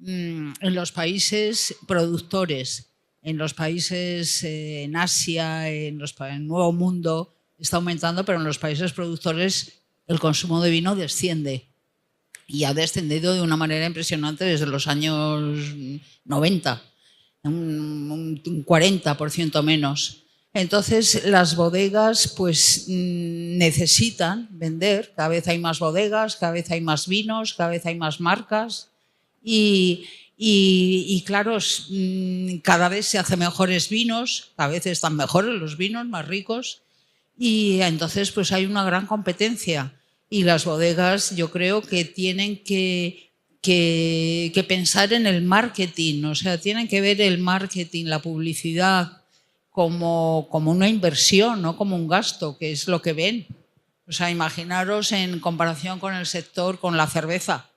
en los países productores, en los países en Asia, en el Nuevo Mundo, está aumentando, pero en los países productores el consumo de vino desciende. Y ha descendido de una manera impresionante desde los años 90, un 40% menos. Entonces las bodegas pues necesitan vender, cada vez hay más bodegas, cada vez hay más vinos, cada vez hay más marcas y claro, cada vez se hacen mejores vinos, cada vez están mejores los vinos, más ricos y entonces pues hay una gran competencia y las bodegas yo creo que tienen que pensar en el marketing, o sea, tienen que ver el marketing, la publicidad como una inversión, no como un gasto, que es lo que ven. O sea, imaginaros en comparación con el sector, con la cerveza.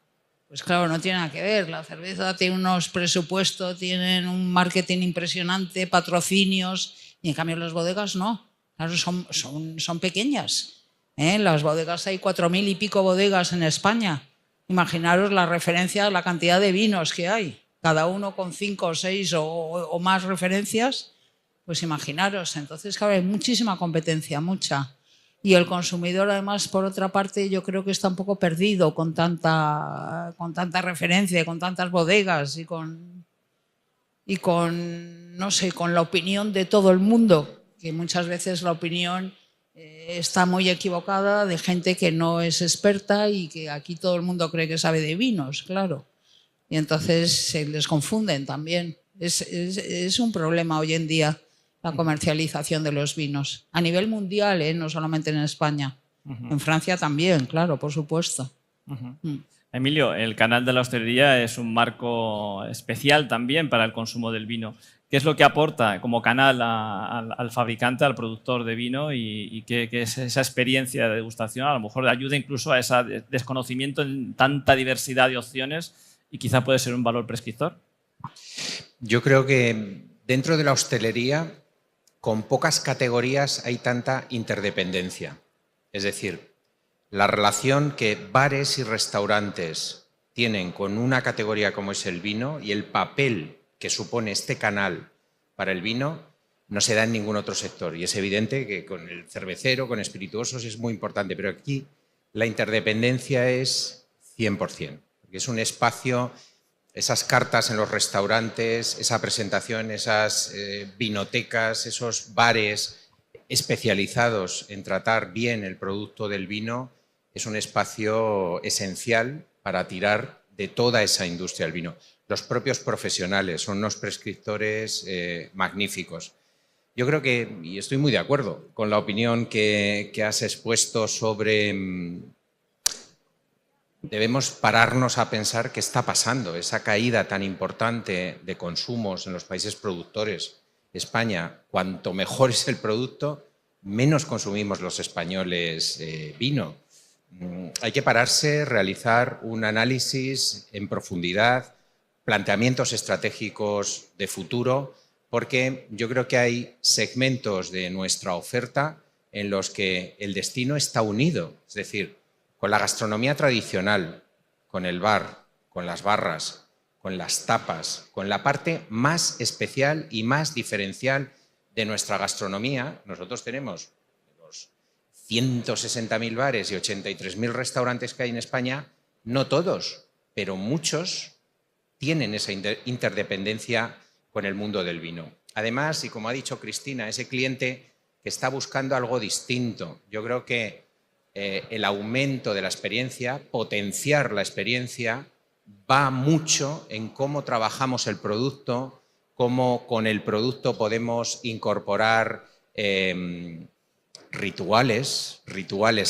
Pues claro, no tiene nada que ver. La cerveza tiene unos presupuestos, tienen un marketing impresionante, patrocinios, y en cambio las bodegas no. Claro, son pequeñas. Las bodegas, hay 4.000 y pico bodegas en España. Imaginaros la referencia, la cantidad de vinos que hay, cada uno con 5 o 6 o más referencias, pues imaginaros. Entonces, claro, hay muchísima competencia, mucha. Y el consumidor, además, por otra parte, yo creo que está un poco perdido con tanta referencia, con tantas bodegas y con, no sé, con la opinión de todo el mundo, que muchas veces la opinión está muy equivocada de gente que no es experta y que aquí todo el mundo cree que sabe de vinos, claro. Y entonces se les confunden también. Es un problema hoy en día la comercialización de los vinos. A nivel mundial, no solamente en España. En Francia también, claro, por supuesto. Emilio, el canal de la hostelería es un marco especial también para el consumo del vino. ¿Qué es lo que aporta como canal al fabricante, al productor de vino y qué es esa experiencia de degustación? A lo mejor ayuda incluso a ese desconocimiento en tanta diversidad de opciones y quizá puede ser un valor prescriptor. Yo creo que dentro de la hostelería, con pocas categorías hay tanta interdependencia. Es decir, la relación que bares y restaurantes tienen con una categoría como es el vino y el papel que supone este canal para el vino no se da en ningún otro sector. Y es evidente que con el cervecero, con espirituosos es muy importante, pero aquí la interdependencia es 100%, porque es un espacio, esas cartas en los restaurantes, esa presentación, esas vinotecas, esos bares especializados en tratar bien el producto del vino, es un espacio esencial para tirar de toda esa industria del vino. Los propios profesionales son unos prescriptores magníficos. Yo creo que, y estoy muy de acuerdo con la opinión que has expuesto sobre debemos pararnos a pensar qué está pasando, esa caída tan importante de consumos en los países productores. España, cuanto mejor es el producto, menos consumimos los españoles vino. Hay que pararse, realizar un análisis en profundidad, planteamientos estratégicos de futuro, porque yo creo que hay segmentos de nuestra oferta en los que el destino está unido, es decir, con la gastronomía tradicional, con el bar, con las barras, con las tapas, con la parte más especial y más diferencial de nuestra gastronomía. Nosotros tenemos los 160.000 bares y 83.000 restaurantes que hay en España, no todos, pero muchos tienen esa interdependencia con el mundo del vino. Además, y como ha dicho Cristina, ese cliente que está buscando algo distinto, yo creo que el aumento de la experiencia, potenciar la experiencia, va mucho en cómo trabajamos el producto, cómo con el producto podemos incorporar rituales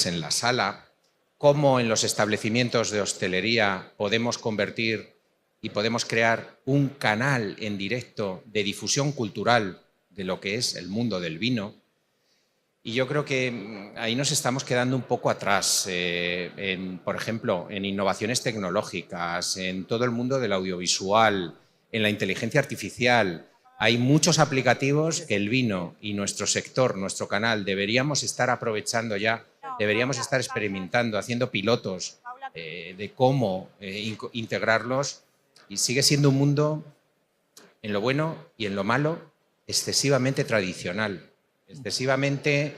en la sala, cómo en los establecimientos de hostelería podemos convertir y podemos crear un canal en directo de difusión cultural de lo que es el mundo del vino. Y yo creo que ahí nos estamos quedando un poco atrás, por ejemplo, en innovaciones tecnológicas, en todo el mundo del audiovisual, en la inteligencia artificial. Hay muchos aplicativos que el vino y nuestro sector, nuestro canal, deberíamos estar aprovechando ya, deberíamos estar experimentando, haciendo pilotos de cómo integrarlos. Y sigue siendo un mundo, en lo bueno y en lo malo, excesivamente tradicional, excesivamente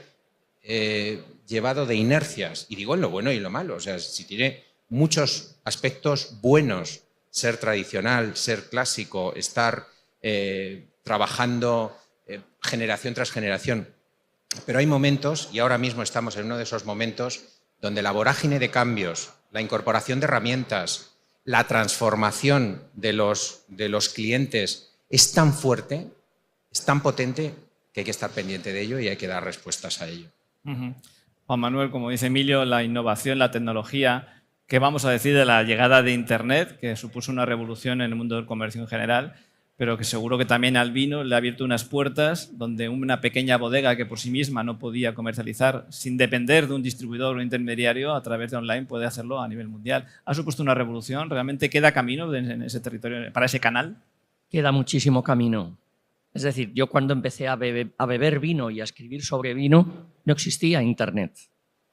llevado de inercias. Y digo en lo bueno y en lo malo. O sea, si tiene muchos aspectos buenos, ser tradicional, ser clásico, estar trabajando generación tras generación. Pero hay momentos, y ahora mismo estamos en uno de esos momentos, donde la vorágine de cambios, la incorporación de herramientas, la transformación de los clientes es tan fuerte, es tan potente, que hay que estar pendiente de ello y hay que dar respuestas a ello. Juan Manuel, como dice Emilio, la innovación, la tecnología, ¿qué vamos a decir de la llegada de Internet, que supuso una revolución en el mundo del comercio en general, pero que seguro que también al vino le ha abierto unas puertas donde una pequeña bodega que por sí misma no podía comercializar sin depender de un distribuidor o intermediario, a través de online puede hacerlo a nivel mundial? ¿Ha supuesto una revolución? ¿Realmente queda camino en ese territorio, para ese canal? Queda muchísimo camino. Es decir, yo cuando empecé a beber vino y a escribir sobre vino, no existía Internet.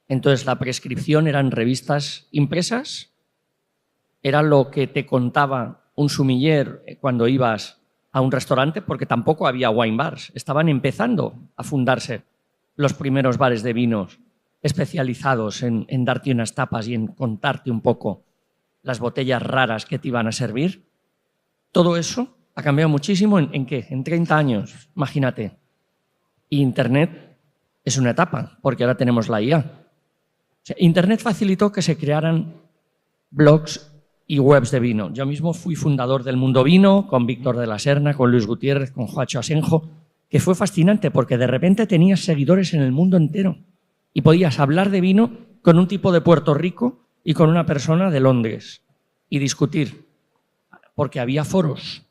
Entonces la prescripción eran revistas impresas, era lo que te contaba un sommelier cuando ibas a un restaurante, porque tampoco había wine bars. Estaban empezando a fundarse los primeros bares de vinos especializados en darte unas tapas y en contarte un poco las botellas raras que te iban a servir. Todo eso ha cambiado muchísimo. ¿En qué? En 30 años, imagínate. Y Internet es una etapa, porque ahora tenemos la IA. O sea, Internet facilitó que se crearan blogs y webs de vino. Yo mismo fui fundador del Mundo Vino, con Víctor de la Serna, con Luis Gutiérrez, con Joacho Asenjo, que fue fascinante porque de repente tenías seguidores en el mundo entero y podías hablar de vino con un tipo de Puerto Rico y con una persona de Londres y discutir, porque había foros.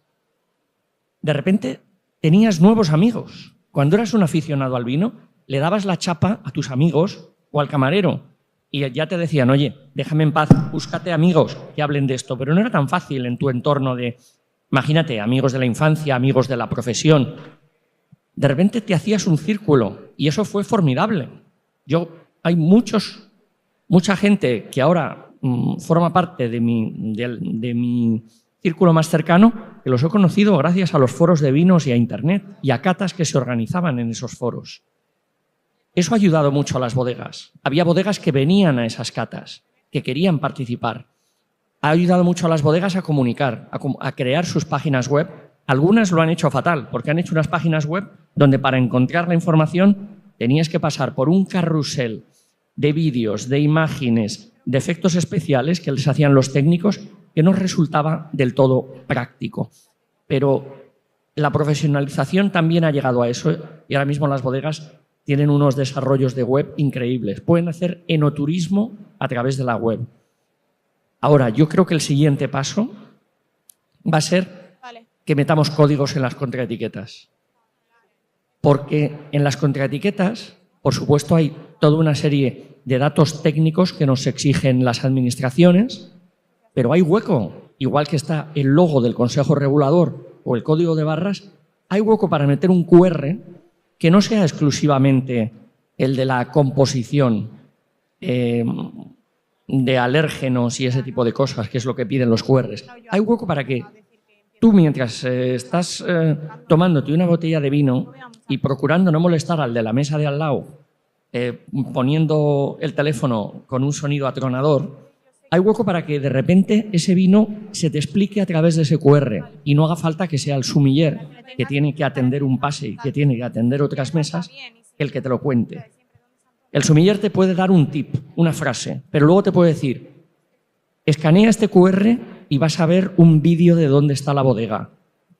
De repente tenías nuevos amigos. Cuando eras un aficionado al vino, le dabas la chapa a tus amigos o al camarero y ya te decían, oye, déjame en paz, búscate amigos que hablen de esto. Pero no era tan fácil en tu entorno de, imagínate, amigos de la infancia, amigos de la profesión. De repente te hacías un círculo y eso fue formidable. Hay mucha gente que ahora forma parte de mi círculo más cercano, que los he conocido gracias a los foros de vinos y a Internet y a catas que se organizaban en esos foros. Eso ha ayudado mucho a las bodegas. Había bodegas que venían a esas catas, que querían participar. Ha ayudado mucho a las bodegas a comunicar, a crear sus páginas web. Algunas lo han hecho fatal, porque han hecho unas páginas web donde para encontrar la información tenías que pasar por un carrusel de vídeos, de imágenes, de efectos especiales que les hacían los técnicos, que no resultaba del todo práctico. Pero la profesionalización también ha llegado a eso y ahora mismo las bodegas tienen unos desarrollos de web increíbles. Pueden hacer enoturismo a través de la web. Ahora, yo creo que el siguiente paso va a ser que metamos códigos en las contraetiquetas. Porque en las contraetiquetas, por supuesto, hay toda una serie de datos técnicos que nos exigen las administraciones, pero hay hueco. Igual que está el logo del Consejo Regulador o el código de barras, hay hueco para meter un QR que no sea exclusivamente el de la composición de alérgenos y ese tipo de cosas, que es lo que piden los QRs. Hay hueco para que tú, mientras estás tomándote una botella de vino y procurando no molestar al de la mesa de al lado, poniendo el teléfono con un sonido atronador, hay hueco para que de repente ese vino se te explique a través de ese QR y no haga falta que sea el sommelier, que tiene que atender un pase y que tiene que atender otras mesas, el que te lo cuente. El sommelier te puede dar un tip, una frase, pero luego te puede decir, escanea este QR y vas a ver un vídeo de dónde está la bodega.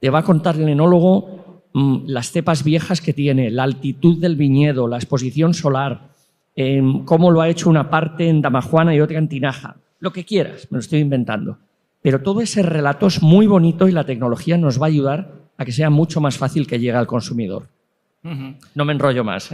Te va a contar el enólogo las cepas viejas que tiene, la altitud del viñedo, la exposición solar, cómo lo ha hecho una parte en Damajuana y otra en Tinaja. Lo que quieras, me lo estoy inventando. Pero todo ese relato es muy bonito y la tecnología nos va a ayudar a que sea mucho más fácil que llegue al consumidor. No me enrollo más.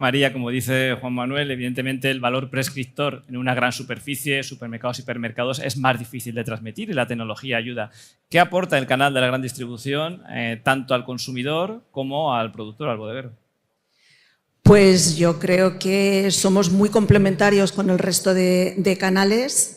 María, como dice Juan Manuel, evidentemente el valor prescriptor en una gran superficie, supermercados, hipermercados, es más difícil de transmitir y la tecnología ayuda. ¿Qué aporta el canal de la gran distribución tanto al consumidor como al productor, al bodeguero? Pues yo creo que somos muy complementarios con el resto de canales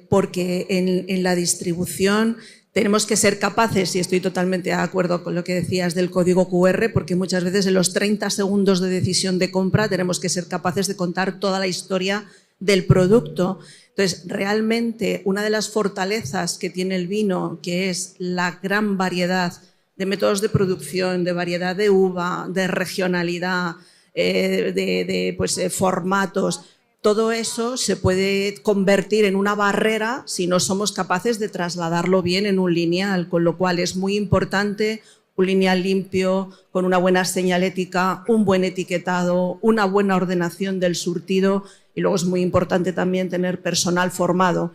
porque en la distribución tenemos que ser capaces, y estoy totalmente de acuerdo con lo que decías del código QR, porque muchas veces en los 30 segundos de decisión de compra tenemos que ser capaces de contar toda la historia del producto. Entonces, realmente una de las fortalezas que tiene el vino, que es la gran variedad de métodos de producción, de variedad de uva, de regionalidad, formatos, todo eso se puede convertir en una barrera si no somos capaces de trasladarlo bien en un lineal, con lo cual es muy importante un lineal limpio, con una buena señalética, un buen etiquetado, una buena ordenación del surtido, y luego es muy importante también tener personal formado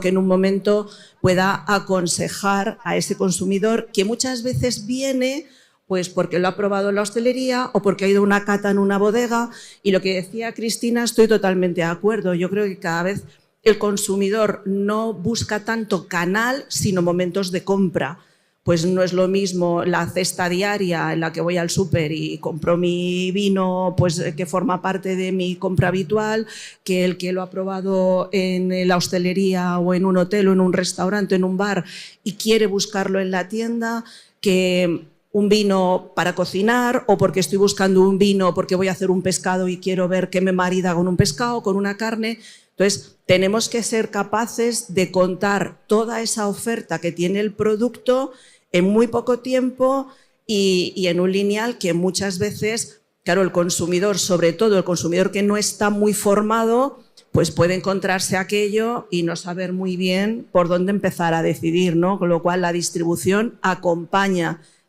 que en un momento pueda aconsejar a ese consumidor que muchas veces viene pues porque lo ha probado en la hostelería o porque ha ido a una cata en una bodega. Y lo que decía Cristina, estoy totalmente de acuerdo. Yo creo que cada vez el consumidor no busca tanto canal, sino momentos de compra. Pues no es lo mismo la cesta diaria en la que voy al súper y compro mi vino, pues que forma parte de mi compra habitual, que el que lo ha probado en la hostelería o en un hotel o en un restaurante, en un bar, y quiere buscarlo en la tienda, que un vino para cocinar, o porque estoy buscando un vino porque voy a hacer un pescado y quiero ver qué me marida con un pescado, con una carne. Entonces, tenemos que ser capaces de contar toda esa oferta que tiene el producto en muy poco tiempo y en un lineal que muchas veces, claro, el consumidor, sobre todo el consumidor que no está muy formado, pues puede encontrarse aquello y no saber muy bien por dónde empezar a decidir, ¿no? Con lo cual la distribución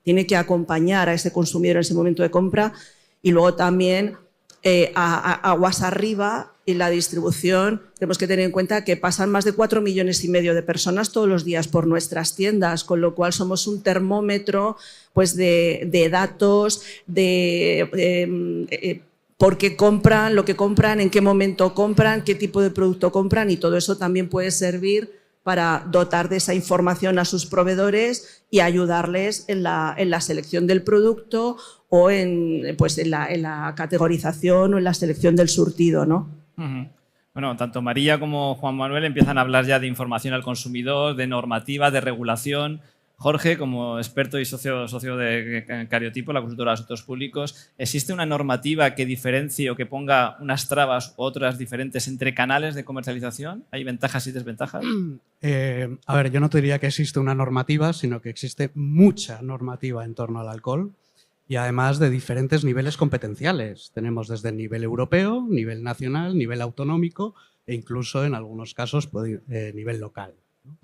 tiene que acompañar a ese consumidor en ese momento de compra, y luego también aguas arriba en la distribución tenemos que tener en cuenta que pasan más de 4,5 millones de personas todos los días por nuestras tiendas, con lo cual somos un termómetro pues de datos, por qué compran, lo que compran, en qué momento compran, qué tipo de producto compran, y todo eso también puede servir para dotar de esa información a sus proveedores y ayudarles en la selección del producto o en la categorización o en la selección del surtido, ¿no? Uh-huh. Bueno, tanto María como Juan Manuel empiezan a hablar ya de información al consumidor, de normativa, de regulación. Jorge, como experto y socio de Cariotipo, la consultora de asuntos públicos, ¿existe una normativa que diferencie o que ponga unas trabas u otras diferentes entre canales de comercialización? ¿Hay ventajas y desventajas? A ver, yo no te diría que existe una normativa, sino que existe mucha normativa en torno al alcohol, y además de diferentes niveles competenciales. Tenemos desde el nivel europeo, nivel nacional, nivel autonómico e incluso en algunos casos nivel local, ¿no?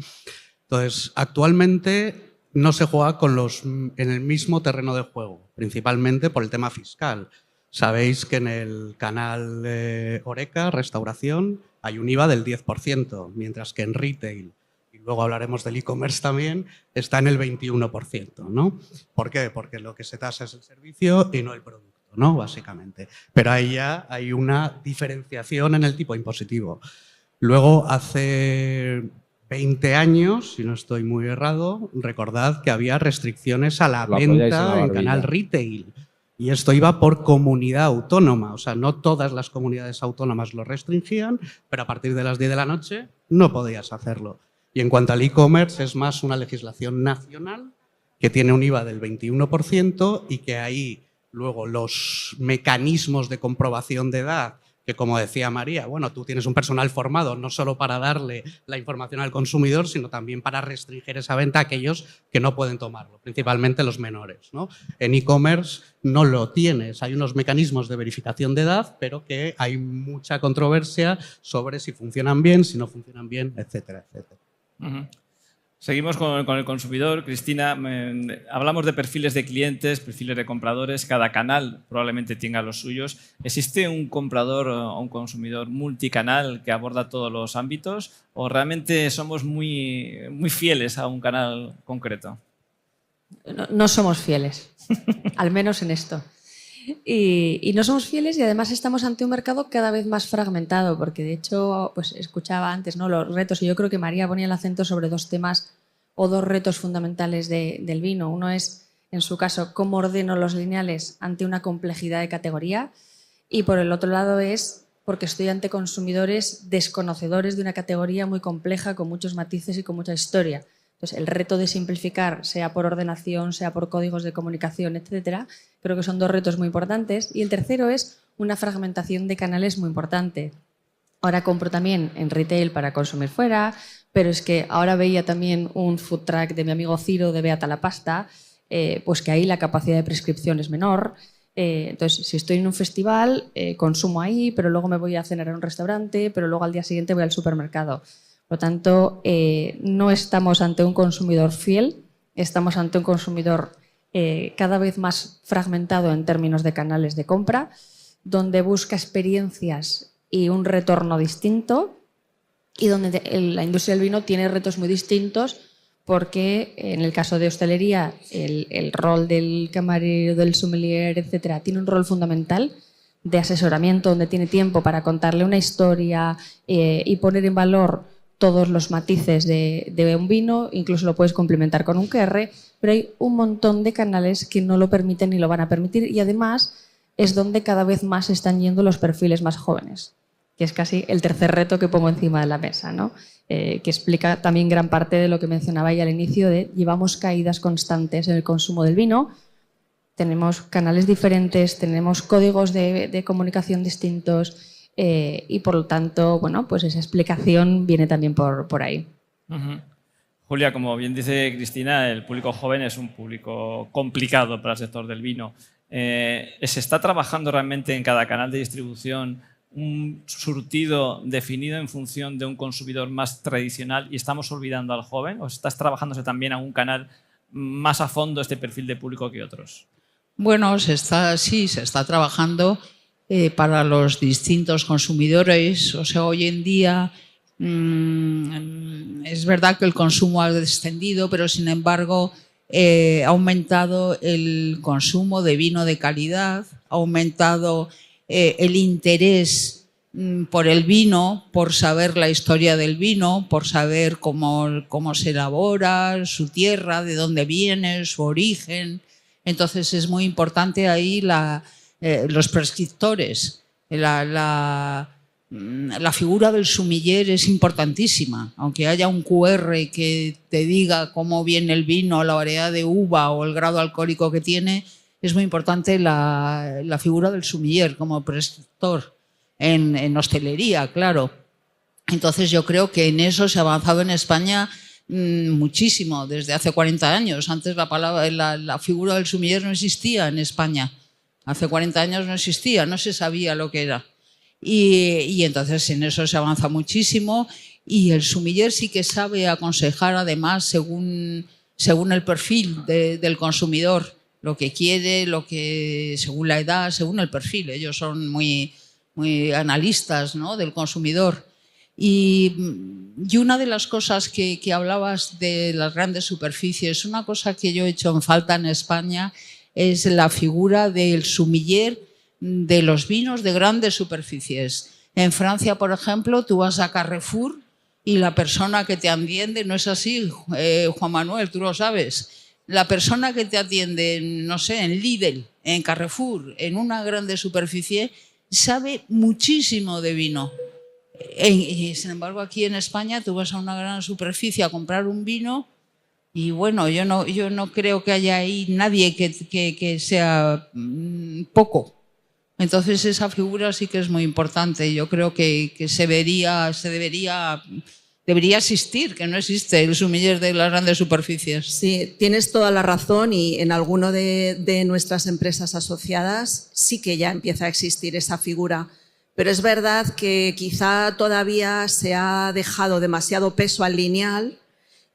Entonces, actualmente no se juega en el mismo terreno de juego, principalmente por el tema fiscal. Sabéis que en el canal Horeca, restauración, hay un IVA del 10%, mientras que en retail, y luego hablaremos del e-commerce también, está en el 21%, ¿no? ¿Por qué? Porque lo que se tasa es el servicio y no el producto, ¿no? Básicamente. Pero ahí ya hay una diferenciación en el tipo impositivo. Luego, hace 20 años, si no estoy muy errado, recordad que había restricciones a la venta en canal retail. Y esto iba por comunidad autónoma. O sea, no todas las comunidades autónomas lo restringían, pero a partir de las 10 de la noche no podías hacerlo. Y en cuanto al e-commerce, es más una legislación nacional que tiene un IVA del 21% y que ahí luego los mecanismos de comprobación de edad, que como decía María, bueno, tú tienes un personal formado no solo para darle la información al consumidor, sino también para restringir esa venta a aquellos que no pueden tomarlo, principalmente los menores, ¿no? En e-commerce no lo tienes, hay unos mecanismos de verificación de edad, pero que hay mucha controversia sobre si funcionan bien, si no funcionan bien, etcétera, etcétera. Uh-huh. Seguimos con el consumidor. Cristina, hablamos de perfiles de clientes, perfiles de compradores. Cada canal probablemente tenga los suyos. ¿Existe un comprador o un consumidor multicanal que aborda todos los ámbitos o realmente somos muy fieles a un canal concreto? No somos fieles, al menos en esto. Y no somos fieles, y además estamos ante un mercado cada vez más fragmentado, porque de hecho, pues escuchaba antes, ¿no?, los retos, y yo creo que María ponía el acento sobre dos temas o dos retos fundamentales del vino. Uno es en su caso, cómo ordeno los lineales ante una complejidad de categoría. Y por el otro lado es porque estoy ante consumidores desconocedores de una categoría muy compleja, con muchos matices y con mucha historia. Entonces, el reto de simplificar, sea por ordenación, sea por códigos de comunicación, etcétera, creo que son dos retos muy importantes. Y el tercero es una fragmentación de canales muy importante. Ahora compro también en retail para consumir fuera, pero es que ahora veía también un food truck de mi amigo Ciro de Beata la Pasta, pues que ahí la capacidad de prescripción es menor. Entonces, si estoy en un festival, consumo ahí, pero luego me voy a cenar a un restaurante, pero luego al día siguiente voy al supermercado. Por lo tanto, no estamos ante un consumidor fiel, estamos ante un consumidor cada vez más fragmentado en términos de canales de compra, donde busca experiencias y un retorno distinto, y donde la industria del vino tiene retos muy distintos, porque en el caso de hostelería el rol del camarero, del sommelier, etcétera, tiene un rol fundamental de asesoramiento, donde tiene tiempo para contarle una historia y poner en valor todos los matices de un vino, incluso lo puedes complementar con un QR, pero hay un montón de canales que no lo permiten ni lo van a permitir, y además es donde cada vez más están yendo los perfiles más jóvenes, que es casi el tercer reto que pongo encima de la mesa, ¿no? Que explica también gran parte de lo que mencionaba ahí al inicio, de llevamos caídas constantes en el consumo del vino, tenemos canales diferentes, tenemos códigos de comunicación distintos, y por lo tanto, bueno, pues esa explicación viene también por ahí. Julia, como bien dice Cristina, el público joven es un público complicado para el sector del vino. ¿Se está trabajando realmente en cada canal de distribución un surtido definido en función de un consumidor más tradicional y estamos olvidando al joven? ¿O estás trabajándose también a un canal más a fondo este perfil de público que otros? Bueno, se está trabajando para los distintos consumidores. O sea, hoy en día es verdad que el consumo ha descendido, pero sin embargo ha aumentado el consumo de vino de calidad, ha aumentado el interés por el vino, por saber la historia del vino, por saber cómo se elabora, su tierra, de dónde viene, su origen. Entonces es muy importante ahí los prescriptores. La figura del sommelier es importantísima. Aunque haya un QR que te diga cómo viene el vino, la variedad de uva o el grado alcohólico que tiene, es muy importante la figura del sommelier como prescriptor en hostelería, claro. Entonces yo creo que en eso se ha avanzado en España muchísimo desde hace 40 años. Antes la figura del sommelier no existía en España. Hace 40 años no existía, no se sabía lo que era. Y entonces en eso se avanza muchísimo, y el sommelier sí que sabe aconsejar, además, según el perfil del consumidor, lo que quiere, según la edad, según el perfil. Ellos son muy analistas, ¿no?, del consumidor. Y una de las cosas que hablabas de las grandes superficies, una cosa que yo he hecho en falta en España es la figura del sommelier de los vinos de grandes superficies. En Francia, por ejemplo, tú vas a Carrefour y la persona que te atiende, ¿no es así, Juan Manuel? Tú lo sabes. La persona que te atiende, no sé, en Lidl, en Carrefour, en una grande superficie, sabe muchísimo de vino. Y sin embargo, aquí en España tú vas a una gran superficie a comprar un vino y bueno, yo no creo que haya ahí nadie que sea poco. Entonces esa figura sí que es muy importante. Yo creo que debería existir, que no existe el sommelier de las grandes superficies. Sí, tienes toda la razón, y en alguno de nuestras empresas asociadas sí que ya empieza a existir esa figura. Pero es verdad que quizá todavía se ha dejado demasiado peso al lineal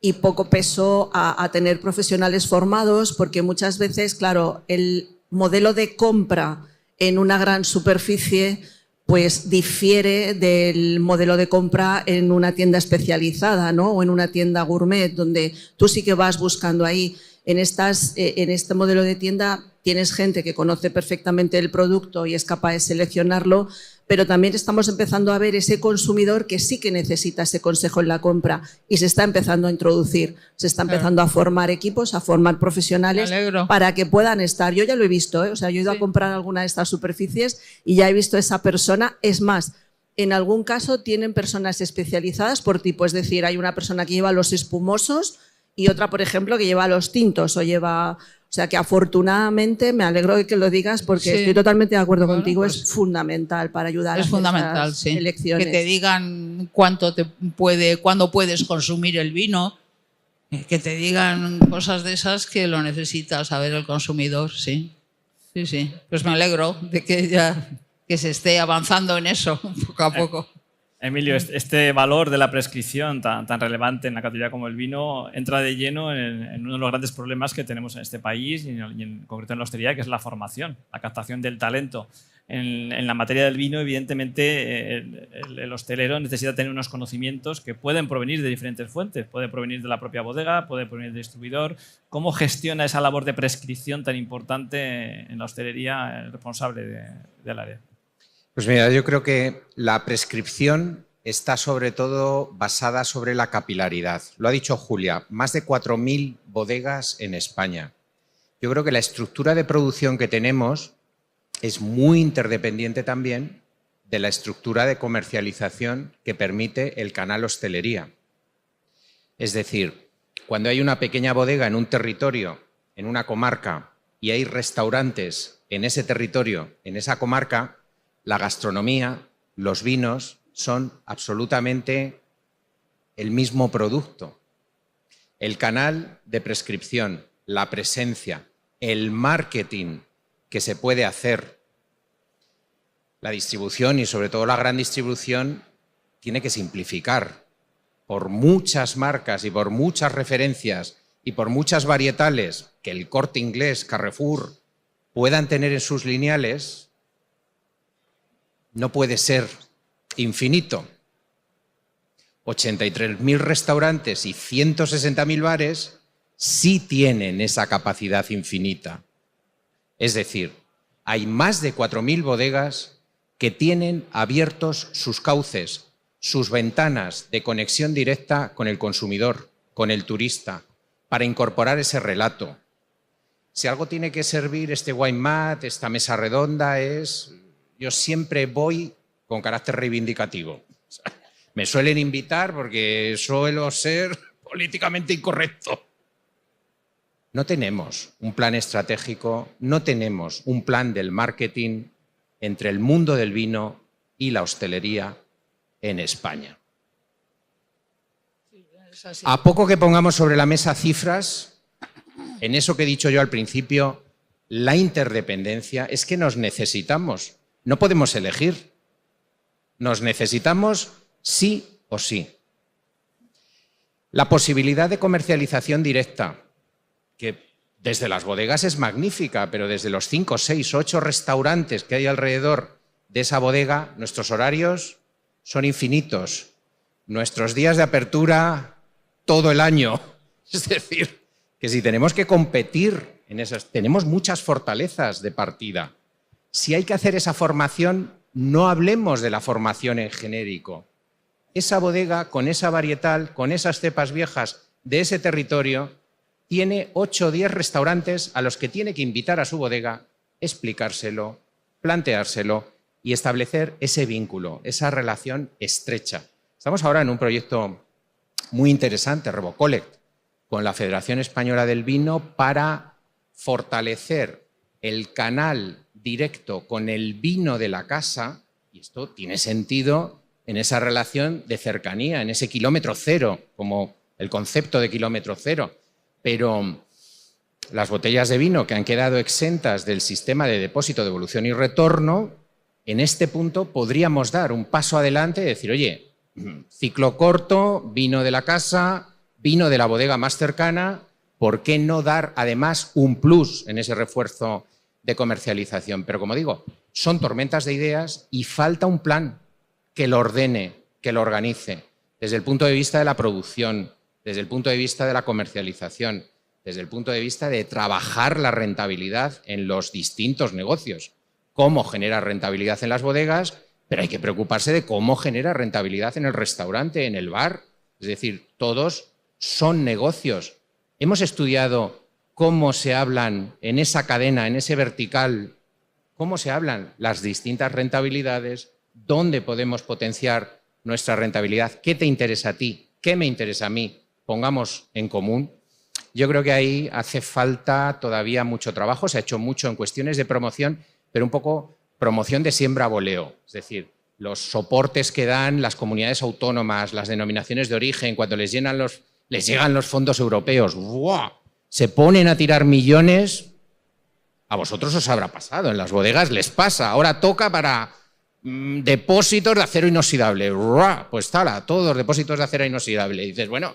y poco peso a tener profesionales formados, porque muchas veces, claro, el modelo de compra en una gran superficie pues difiere del modelo de compra en una tienda especializada, ¿no?, o en una tienda gourmet, donde tú sí que vas buscando ahí. En este modelo de tienda tienes gente que conoce perfectamente el producto y es capaz de seleccionarlo, pero también estamos empezando a ver ese consumidor que sí que necesita ese consejo en la compra y se está empezando a introducir, se está empezando a formar equipos, a formar profesionales para que puedan estar. Yo ya lo he visto, ¿eh? O sea, yo he ido a comprar alguna de estas superficies y ya he visto a esa persona. Es más, en algún caso tienen personas especializadas por tipo, es decir, hay una persona que lleva los espumosos y otra, por ejemplo, que lleva los tintos o lleva... O sea que afortunadamente me alegro de que lo digas porque estoy totalmente de acuerdo contigo, pues, es fundamental para ayudar a estas elecciones. Que te digan cuándo puedes consumir el vino, que te digan cosas de esas que lo necesita saber el consumidor, sí. Sí, sí. Pues me alegro de que se esté avanzando en eso poco a poco. Emilio, este valor de la prescripción tan relevante en la categoría como el vino entra de lleno en uno de los grandes problemas que tenemos en este país y en concreto en la hostelería, que es la formación, la captación del talento. En la materia del vino, evidentemente, el hostelero necesita tener unos conocimientos que pueden provenir de diferentes fuentes. Puede provenir de la propia bodega, puede provenir del distribuidor. ¿Cómo gestiona esa labor de prescripción tan importante en la hostelería el responsable del área? Pues mira, yo creo que la prescripción está sobre todo basada sobre la capilaridad. Lo ha dicho Julia, más de 4.000 bodegas en España. Yo creo que la estructura de producción que tenemos es muy interdependiente también de la estructura de comercialización que permite el canal hostelería. Es decir, cuando hay una pequeña bodega en un territorio, en una comarca, y hay restaurantes en ese territorio, en esa comarca, la gastronomía, los vinos son absolutamente el mismo producto. El canal de prescripción, la presencia, el marketing que se puede hacer, la distribución y sobre todo la gran distribución tiene que simplificar por muchas marcas y por muchas referencias y por muchas varietales que el Corte Inglés, Carrefour puedan tener en sus lineales. No puede ser infinito. 83.000 restaurantes y 160.000 bares sí tienen esa capacidad infinita. Es decir, hay más de 4.000 bodegas que tienen abiertos sus cauces, sus ventanas de conexión directa con el consumidor, con el turista, para incorporar ese relato. Si algo tiene que servir este wine mat, esta mesa redonda, yo siempre voy con carácter reivindicativo. Me suelen invitar porque suelo ser políticamente incorrecto. No tenemos un plan estratégico, no tenemos un plan del marketing entre el mundo del vino y la hostelería en España. A poco que pongamos sobre la mesa cifras, en eso que he dicho yo al principio, la interdependencia es que nos necesitamos. No podemos elegir. Nos necesitamos sí o sí. La posibilidad de comercialización directa, que desde las bodegas es magnífica, pero desde los 5, 6, 8 restaurantes que hay alrededor de esa bodega, nuestros horarios son infinitos. Nuestros días de apertura todo el año. Es decir, que si tenemos que competir en esas, tenemos muchas fortalezas de partida. Si hay que hacer esa formación, no hablemos de la formación en genérico. Esa bodega, con esa varietal, con esas cepas viejas de ese territorio, tiene 8 o 10 restaurantes a los que tiene que invitar a su bodega, explicárselo, planteárselo y establecer ese vínculo, esa relación estrecha. Estamos ahora en un proyecto muy interesante, RevoCollect, con la Federación Española del Vino para fortalecer el canal directo con el vino de la casa, y esto tiene sentido en esa relación de cercanía, en ese kilómetro cero, como el concepto de kilómetro cero. Pero las botellas de vino que han quedado exentas del sistema de depósito, devolución y retorno, en este punto podríamos dar un paso adelante y decir, oye, ciclo corto, vino de la casa, vino de la bodega más cercana, ¿por qué no dar además un plus en ese refuerzo de comercialización? Pero como digo, son tormentas de ideas y falta un plan que lo ordene, que lo organice, desde el punto de vista de la producción, desde el punto de vista de la comercialización, desde el punto de vista de trabajar la rentabilidad en los distintos negocios, cómo generar rentabilidad en las bodegas pero hay que preocuparse de cómo genera rentabilidad en el restaurante, en el bar. Es decir, todos son negocios. Hemos estudiado cómo se hablan en esa cadena, en ese vertical, cómo se hablan las distintas rentabilidades, dónde podemos potenciar nuestra rentabilidad, qué te interesa a ti, qué me interesa a mí, pongamos en común. Yo creo que ahí hace falta todavía mucho trabajo, se ha hecho mucho en cuestiones de promoción, pero un poco promoción de siembra a voleo, es decir, los soportes que dan las comunidades autónomas, las denominaciones de origen, cuando les llegan los fondos europeos, ¡buah!, se ponen a tirar millones. A vosotros os habrá pasado, en las bodegas les pasa, ahora toca para depósitos de acero inoxidable. ¡Buah! Pues tala, todos depósitos de acero inoxidable. Y dices, bueno,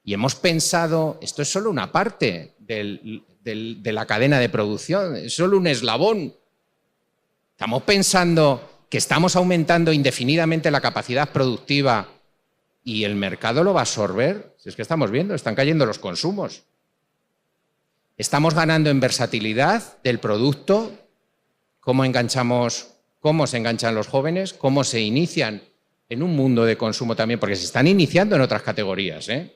y hemos pensado, esto es solo una parte de la cadena de producción, es solo un eslabón. Estamos pensando que estamos aumentando indefinidamente la capacidad productiva y el mercado lo va a absorber. Si es que estamos viendo, están cayendo los consumos. Estamos ganando en versatilidad del producto, cómo se enganchan los jóvenes, cómo se inician en un mundo de consumo también, porque se están iniciando en otras categorías, ¿eh?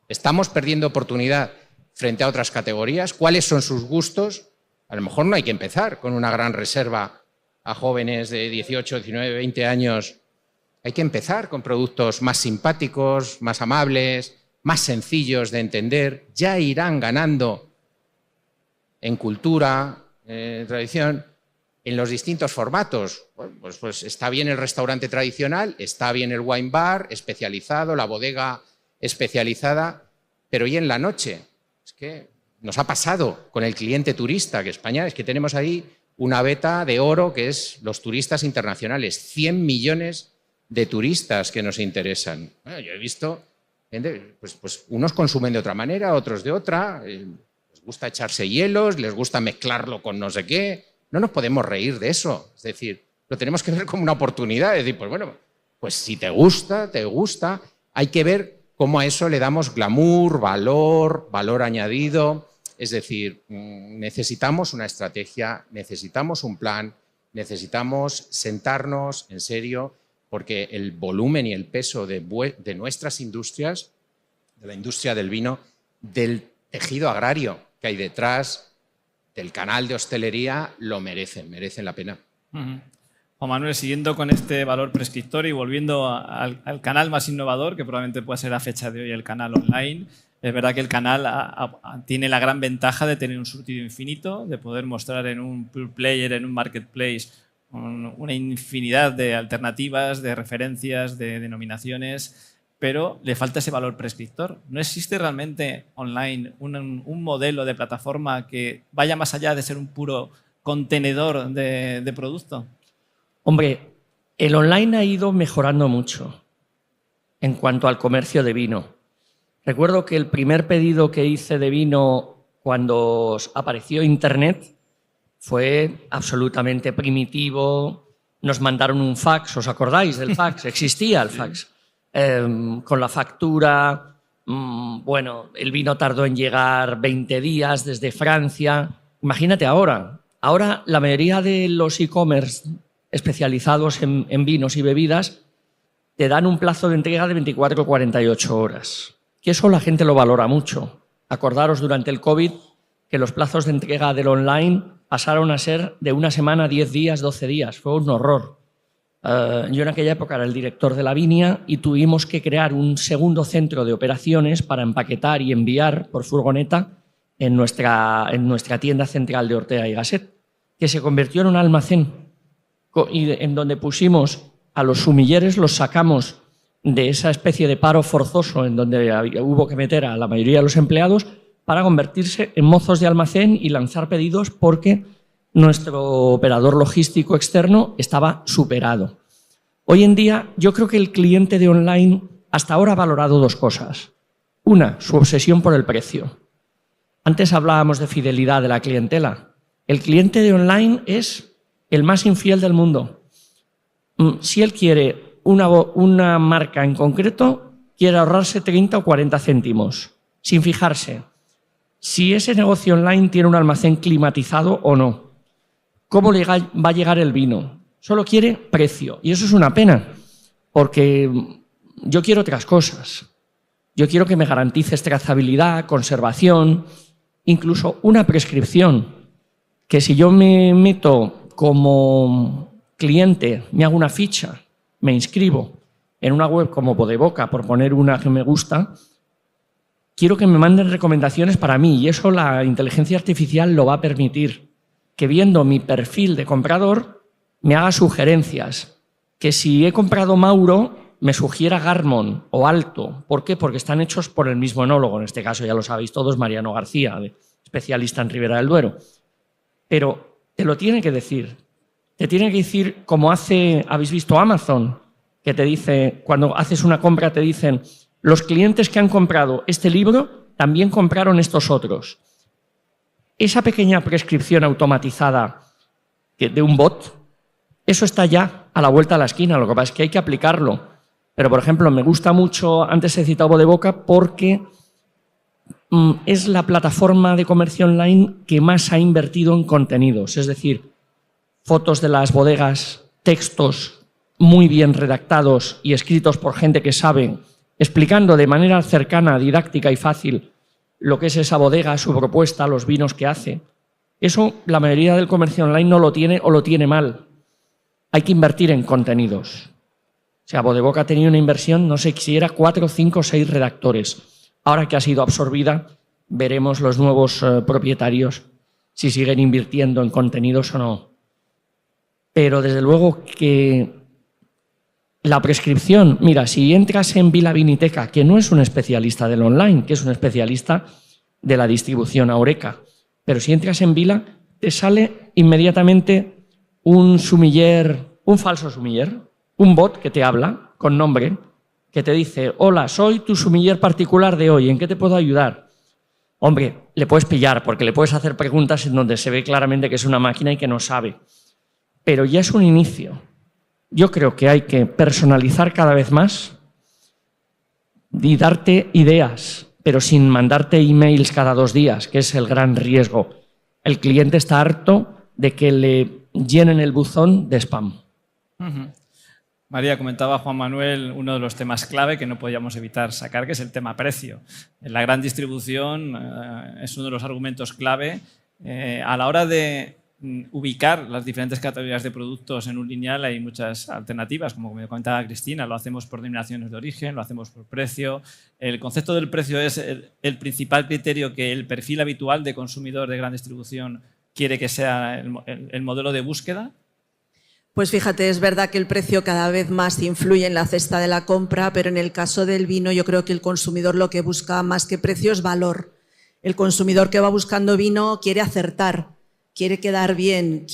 Estamos perdiendo oportunidad frente a otras categorías. ¿Cuáles son sus gustos? A lo mejor no hay que empezar con una gran reserva a jóvenes de 18, 19, 20 años. Hay que empezar con productos más simpáticos, más amables, más sencillos de entender. Ya irán ganando en cultura, en tradición, en los distintos formatos. Bueno, pues está bien el restaurante tradicional, está bien el wine bar especializado, la bodega especializada, pero ¿y en la noche? Es que nos ha pasado con el cliente turista, que España es que tenemos ahí una veta de oro que es los turistas internacionales, 100 millones de turistas que nos interesan. Bueno, yo he visto, pues unos consumen de otra manera, otros de otra, les gusta echarse hielos, les gusta mezclarlo con no sé qué. No nos podemos reír de eso, es decir, lo tenemos que ver como una oportunidad, es decir, pues bueno, pues si te gusta, hay que ver cómo a eso le damos glamour, valor añadido. Es decir, necesitamos una estrategia, necesitamos un plan, necesitamos sentarnos en serio, porque el volumen y el peso de nuestras industrias, de la industria del vino, del tejido agrario que hay detrás, del canal de hostelería, lo merecen la pena. Juan Manuel, siguiendo con este valor prescriptor y volviendo al canal más innovador, que probablemente pueda ser a fecha de hoy el canal online, es verdad que el canal tiene la gran ventaja de tener un surtido infinito, de poder mostrar en un pure player, en un marketplace, una infinidad de alternativas, de referencias, de denominaciones, pero le falta ese valor prescriptor. ¿No existe realmente online un modelo de plataforma que vaya más allá de ser un puro contenedor de producto? Hombre, el online ha ido mejorando mucho en cuanto al comercio de vino. Recuerdo que el primer pedido que hice de vino cuando apareció Internet fue absolutamente primitivo. Nos mandaron un fax, ¿os acordáis del fax? Existía el fax. Con la factura, bueno, el vino tardó en llegar 20 días desde Francia. Imagínate ahora. Ahora la mayoría de los e-commerce especializados en vinos y bebidas te dan un plazo de entrega de 24 o 48 horas. Que eso la gente lo valora mucho. Acordaros durante el COVID que los plazos de entrega del online pasaron a ser de una semana, 10 días, 12 días. Fue un horror. Yo en aquella época era el director de la Viña y tuvimos que crear un segundo centro de operaciones para empaquetar y enviar por furgoneta en nuestra tienda central de Ortega y Gasset, que se convirtió en un almacén y en donde pusimos a los sumilleres, los sacamos de esa especie de paro forzoso en donde hubo que meter a la mayoría de los empleados para convertirse en mozos de almacén y lanzar pedidos porque nuestro operador logístico externo estaba superado. Hoy en día yo creo que el cliente de online hasta ahora ha valorado dos cosas. Una, su obsesión por el precio. Antes hablábamos de fidelidad de la clientela. El cliente de online es el más infiel del mundo. Si él quiere una marca en concreto, quiere ahorrarse 30 o 40 céntimos, sin fijarse si ese negocio online tiene un almacén climatizado o no. ¿Cómo va a llegar el vino? solo quiere precio. Y eso es una pena, porque yo quiero otras cosas. Yo quiero que me garantices trazabilidad, conservación, incluso una prescripción, que si yo me meto como cliente, me hago una ficha, me inscribo en una web como Bodeboca, por poner una que me gusta, quiero que me manden recomendaciones para mí y eso la inteligencia artificial lo va a permitir, que viendo mi perfil de comprador me haga sugerencias, que si he comprado Mauro me sugiera Garmon o Alto. ¿Por qué? Porque están hechos por el mismo enólogo, en este caso ya lo sabéis todos, Mariano García, especialista en Ribera del Duero. Pero te lo tiene que decir. Te tiene que decir, como habéis visto Amazon, que te dice, cuando haces una compra te dicen, los clientes que han comprado este libro también compraron estos otros. Esa pequeña prescripción automatizada de un bot, eso está ya a la vuelta de la esquina, lo que pasa es que hay que aplicarlo. Pero, por ejemplo, me gusta mucho, antes he citado Bodeboca, porque es la plataforma de comercio online que más ha invertido en contenidos, es decir, fotos de las bodegas, textos muy bien redactados y escritos por gente que sabe, explicando de manera cercana, didáctica y fácil lo que es esa bodega, su propuesta, los vinos que hace. Eso la mayoría del comercio online no lo tiene o lo tiene mal. Hay que invertir en contenidos. O sea, Bodeboca ha tenido una inversión, no sé si era 4, 5 o 6 redactores. Ahora que ha sido absorbida, veremos los nuevos propietarios si siguen invirtiendo en contenidos o no. Pero desde luego que la prescripción, mira, si entras en Vila Viniteca, que no es un especialista del online, que es un especialista de la distribución Aureka, pero si entras en Vila, te sale inmediatamente un sumiller, un falso sumiller, un bot que te habla con nombre, que te dice, hola, soy tu sumiller particular de hoy, ¿en qué te puedo ayudar? Hombre, le puedes pillar porque le puedes hacer preguntas en donde se ve claramente que es una máquina y que no sabe. Pero ya es un inicio. Yo creo que hay que personalizar cada vez más y darte ideas, pero sin mandarte emails cada 2 días, que es el gran riesgo. El cliente está harto de que le llenen el buzón de spam. María, comentaba Juan Manuel uno de los temas clave que no podíamos evitar sacar, que es el tema precio. La gran distribución es uno de los argumentos clave a la hora de ubicar las diferentes categorías de productos en un lineal. Hay muchas alternativas, como me comentaba Cristina, lo hacemos por denominaciones de origen, lo hacemos por precio. El concepto del precio es el principal criterio que el perfil habitual de consumidor de gran distribución quiere que sea el modelo de búsqueda. Pues fíjate, es verdad que el precio cada vez más influye en la cesta de la compra, pero en el caso del vino yo creo que el consumidor lo que busca más que precio es valor. El consumidor que va buscando vino quiere acertar, quiere quedar bien,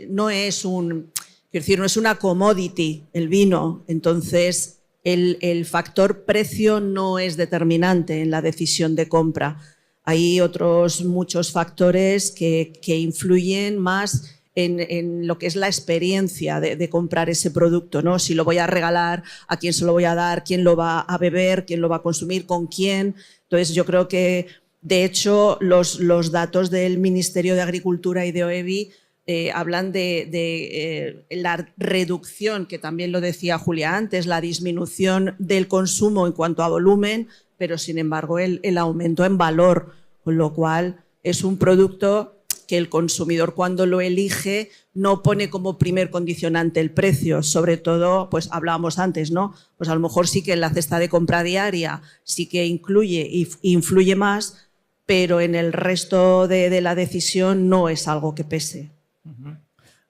no es una commodity el vino, entonces el factor precio no es determinante en la decisión de compra. Hay otros muchos factores que influyen más en lo que es la experiencia de comprar ese producto, ¿no? Si lo voy a regalar, a quién se lo voy a dar, quién lo va a beber, quién lo va a consumir, con quién. Entonces yo creo que, de hecho, los datos del Ministerio de Agricultura y de OEBI hablan de la reducción, que también lo decía Julia antes, la disminución del consumo en cuanto a volumen, pero sin embargo el aumento en valor, con lo cual es un producto que el consumidor cuando lo elige no pone como primer condicionante el precio, sobre todo, pues hablábamos antes, ¿no? Pues a lo mejor sí que en la cesta de compra diaria sí que incluye e influye más, pero en el resto de la decisión no es algo que pese.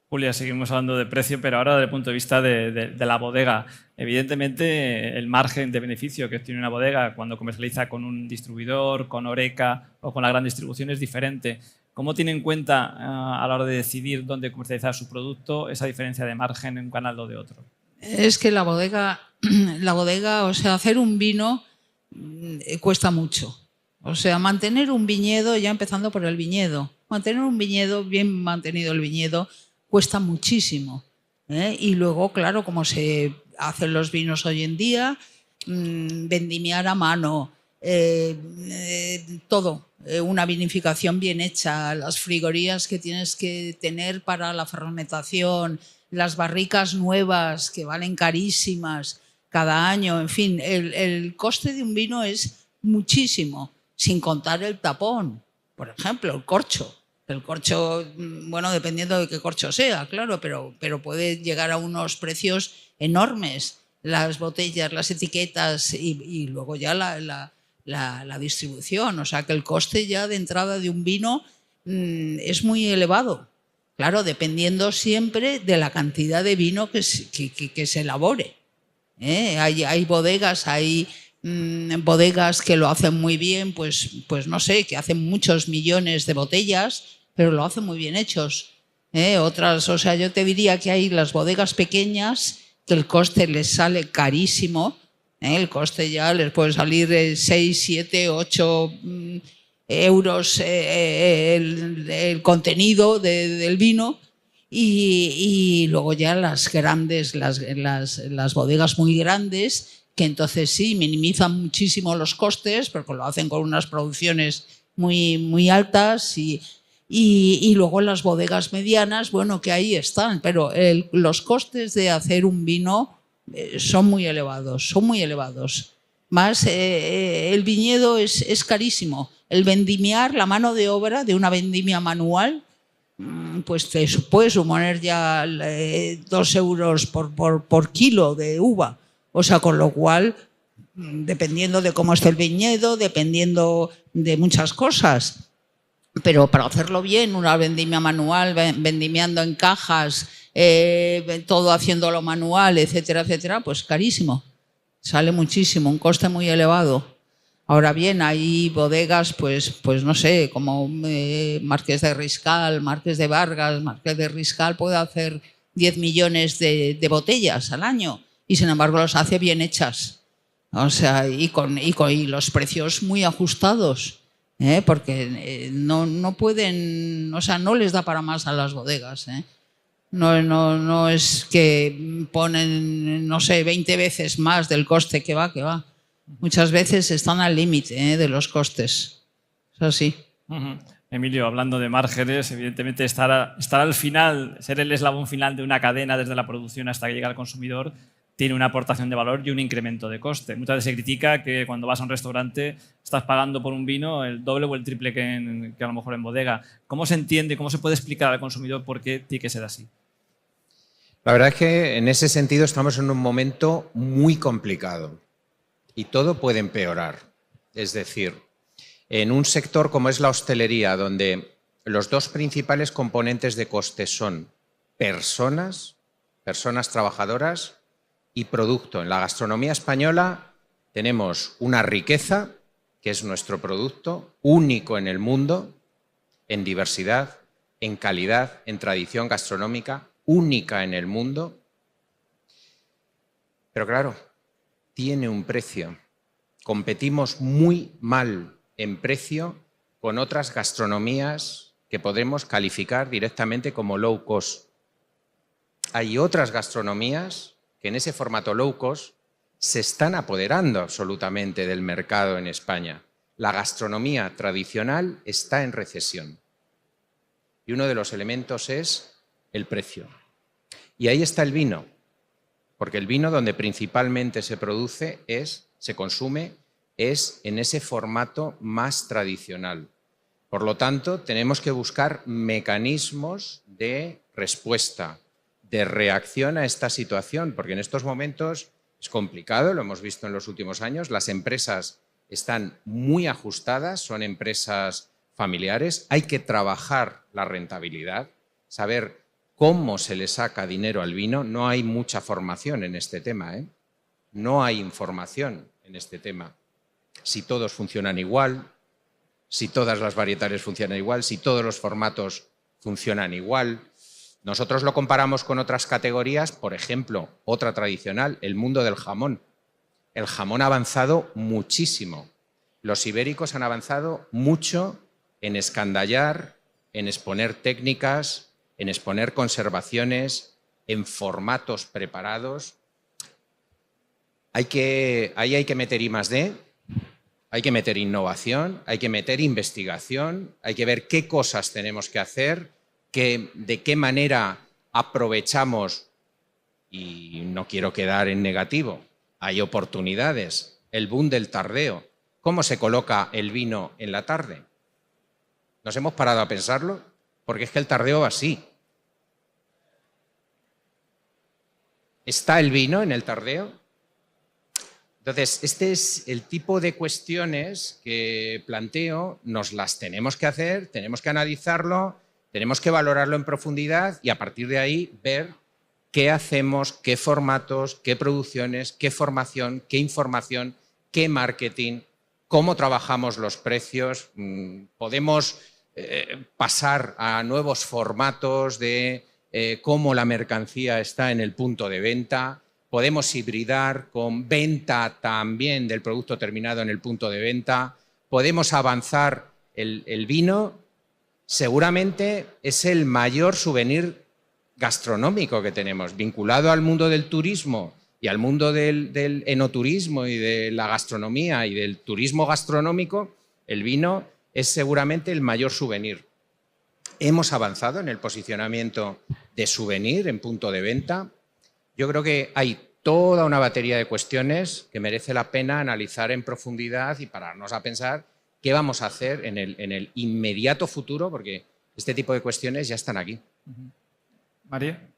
Julia, seguimos hablando de precio, pero ahora desde el punto de vista de la bodega. Evidentemente, el margen de beneficio que tiene una bodega cuando comercializa con un distribuidor, con Horeca o con la gran distribución es diferente. ¿Cómo tiene en cuenta a la hora de decidir dónde comercializar su producto esa diferencia de margen en un canal o de otro? Es que la bodega, o sea, hacer un vino cuesta mucho. O sea, mantener un viñedo, ya empezando por el viñedo, mantener un viñedo, bien mantenido el viñedo, cuesta muchísimo. Y luego, claro, como se hacen los vinos hoy en día, vendimiar a mano, todo, una vinificación bien hecha, las frigorías que tienes que tener para la fermentación, las barricas nuevas que valen carísimas cada año, en fin, el coste de un vino es muchísimo, sin contar el tapón, por ejemplo, el corcho. El corcho, bueno, dependiendo de qué corcho sea, claro, pero puede llegar a unos precios enormes. Las botellas, las etiquetas y luego ya la distribución. O sea que el coste ya de entrada de un vino es muy elevado. Claro, dependiendo siempre de la cantidad de vino que se elabore. Hay bodegas, bodegas que lo hacen muy bien, pues no sé, que hacen muchos millones de botellas, pero lo hacen muy bien hechos. Otras, o sea, yo te diría que hay las bodegas pequeñas que el coste les sale carísimo. El coste ya les puede salir 6, 7, 8 euros el contenido del vino. Y luego ya las grandes, las bodegas muy grandes, que entonces sí minimizan muchísimo los costes porque lo hacen con unas producciones muy, muy altas y luego las bodegas medianas, bueno, que ahí están, pero los costes de hacer un vino son muy elevados, Más el viñedo es carísimo. El vendimiar, la mano de obra de una vendimia manual, pues te puede suponer ya 2 euros por kilo de uva. O sea, con lo cual, dependiendo de cómo esté el viñedo, dependiendo de muchas cosas, pero para hacerlo bien, una vendimia manual, vendimiando en cajas, todo haciéndolo manual, etcétera, etcétera, pues carísimo. Sale muchísimo, un coste muy elevado. Ahora bien, hay bodegas, pues no sé, como Marqués de Riscal, Marqués de Vargas. Marqués de Riscal puede hacer 10 millones de botellas al año y sin embargo los hace bien hechas. O sea, y los precios muy ajustados. Porque no pueden, o sea, no les da para más a las bodegas. No es que ponen, no sé, 20 veces más del coste que va. Muchas veces están al límite de los costes. Es así. Emilio, hablando de márgenes, evidentemente estar al final, ser el eslabón final de una cadena desde la producción hasta que llega al consumidor, tiene una aportación de valor y un incremento de coste. Muchas veces se critica que cuando vas a un restaurante estás pagando por un vino el doble o el triple que a lo mejor en bodega. ¿Cómo se entiende, cómo se puede explicar al consumidor por qué tiene que ser así? La verdad es que en ese sentido estamos en un momento muy complicado y todo puede empeorar. Es decir, en un sector como es la hostelería, donde los dos principales componentes de coste son personas trabajadoras y producto. En la gastronomía española tenemos una riqueza, que es nuestro producto, único en el mundo, en diversidad, en calidad, en tradición gastronómica, única en el mundo. Pero claro, tiene un precio. Competimos muy mal en precio con otras gastronomías que podemos calificar directamente como low cost. Hay otras gastronomías que en ese formato low cost se están apoderando absolutamente del mercado en España. La gastronomía tradicional está en recesión. Y uno de los elementos es el precio. Y ahí está el vino, porque el vino donde principalmente se produce, se consume, es en ese formato más tradicional. Por lo tanto, tenemos que buscar mecanismos de respuesta, de reacción a esta situación, porque en estos momentos es complicado, lo hemos visto en los últimos años, las empresas están muy ajustadas, son empresas familiares, hay que trabajar la rentabilidad, saber cómo se le saca dinero al vino. No hay mucha formación en este tema, no hay información en este tema. Si todos funcionan igual, si todas las varietales funcionan igual, si todos los formatos funcionan igual. Nosotros lo comparamos con otras categorías, por ejemplo, otra tradicional, el mundo del jamón. El jamón ha avanzado muchísimo. Los ibéricos han avanzado mucho en escandallar, en exponer técnicas, en exponer conservaciones, en formatos preparados. Ahí hay que meter I+D, hay que meter innovación, hay que meter investigación, hay que ver qué cosas tenemos que hacer, de qué manera aprovechamos, y no quiero quedar en negativo, hay oportunidades, el boom del tardeo. ¿Cómo se coloca el vino en la tarde? ¿Nos hemos parado a pensarlo? Porque es que el tardeo va así. ¿Está el vino en el tardeo? Entonces, este es el tipo de cuestiones que planteo, nos las tenemos que hacer, tenemos que analizarlo, tenemos que valorarlo en profundidad y a partir de ahí ver qué hacemos, qué formatos, qué producciones, qué formación, qué información, qué marketing, cómo trabajamos los precios. Podemos pasar a nuevos formatos de cómo la mercancía está en el punto de venta. Podemos hibridar con venta también del producto terminado en el punto de venta. Podemos avanzar. El vino seguramente es el mayor souvenir gastronómico que tenemos, vinculado al mundo del turismo y al mundo del enoturismo y de la gastronomía y del turismo gastronómico. El vino es seguramente el mayor souvenir. Hemos avanzado en el posicionamiento de souvenir en punto de venta. Yo creo que hay toda una batería de cuestiones que merece la pena analizar en profundidad y pararnos a pensar qué vamos a hacer en el inmediato futuro, porque este tipo de cuestiones ya están aquí. María.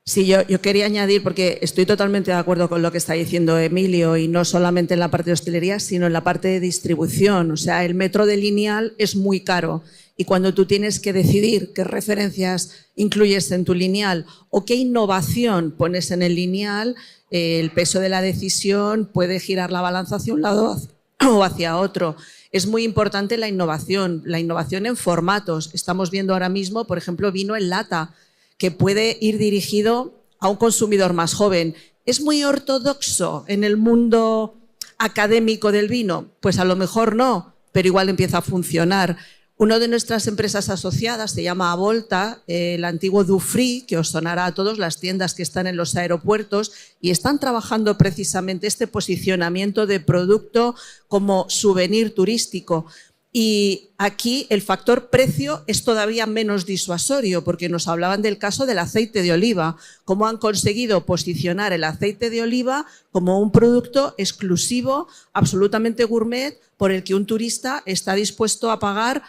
Sí, yo quería añadir, porque estoy totalmente de acuerdo con lo que está diciendo Emilio, y no solamente en la parte de hostelería, sino en la parte de distribución. O sea, el metro de lineal es muy caro y cuando tú tienes que decidir qué referencias incluyes en tu lineal o qué innovación pones en el lineal, el peso de la decisión puede girar la balanza hacia un lado o hacia otro. Es muy importante la innovación en formatos. Estamos viendo ahora mismo, por ejemplo, vino en lata, que puede ir dirigido a un consumidor más joven. ¿Es muy ortodoxo en el mundo académico del vino? Pues a lo mejor no, pero igual empieza a funcionar. Una de nuestras empresas asociadas se llama Avolta, el antiguo Dufry, que os sonará a todos, las tiendas que están en los aeropuertos, y están trabajando precisamente este posicionamiento de producto como souvenir turístico. Y aquí el factor precio es todavía menos disuasorio, porque nos hablaban del caso del aceite de oliva, cómo han conseguido posicionar el aceite de oliva como un producto exclusivo, absolutamente gourmet, por el que un turista está dispuesto a pagar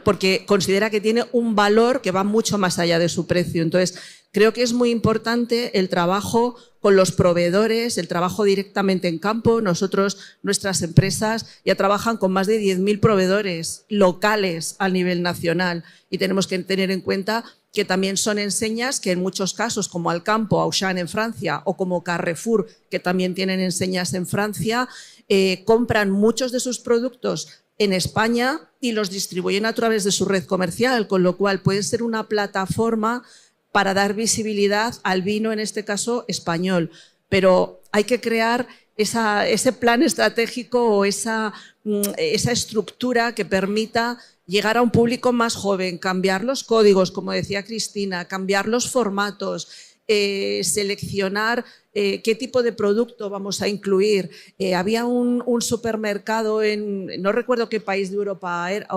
porque considera que tiene un valor que va mucho más allá de su precio. Entonces, creo que es muy importante el trabajo con los proveedores, el trabajo directamente en campo. Nuestras empresas ya trabajan con más de 10.000 proveedores locales a nivel nacional y tenemos que tener en cuenta que también son enseñas que en muchos casos, como Alcampo, Auchan en Francia o como Carrefour, que también tienen enseñas en Francia, compran muchos de sus productos en España y los distribuyen a través de su red comercial, con lo cual puede ser una plataforma para dar visibilidad al vino, en este caso español. Pero hay que crear ese plan estratégico o esa estructura que permita llegar a un público más joven, cambiar los códigos, como decía Cristina, cambiar los formatos, seleccionar qué tipo de producto vamos a incluir. Había un supermercado no recuerdo qué país de Europa era,